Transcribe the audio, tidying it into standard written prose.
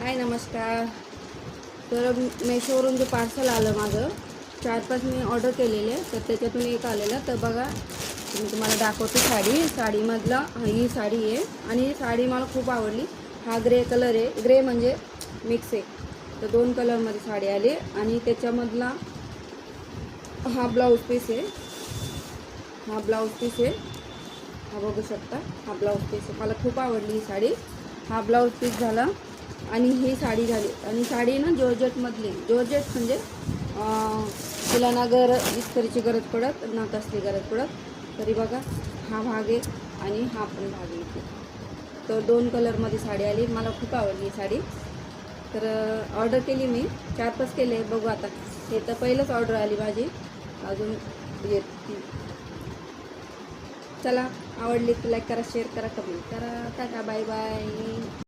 हाय नमस्कार. तर मेशोवरून जे पार्सल आलं माझं 4-5 मी ऑर्डर केलेले, तर त्याच्यातून एक आलेलं. तर बघा मी तुम्हाला दाखवते साडीमधला ही साडी आहे आणि ही साडी मला खूप आवडली. हा ग्रे कलर आहे, ग्रे म्हणजे मिक्स आहे. तर 2 कलरमध्ये साडी आली आणि त्याच्यामधला हा ब्लाऊज पीस आहे. हा बघू शकता, हा ब्लाऊज पीस आहे. मला खूप आवडली ही साडी. हा ब्लाऊज पीस झाला आणि ही साडी झाली. आणि साडी ना जॉर्जेटमधली, जॉर्जेट म्हणजे तिला ना इस्त्रीची गरज पडत ना कसली गरज पडत. तरी बघा हा भाग आहे आणि हा पण भाग आहे इथे. तर 2 कलरमध्ये साडी आली. मला खूप आवडली ही साडी. तर ऑर्डर केली मी 4-5 केले. बघू आता, हे तर पहिलंच ऑर्डर आली माझी, अजून येते. चला, आवडली तर लाईक करा, शेअर करा, कमेंट करा. Tata, bye bye.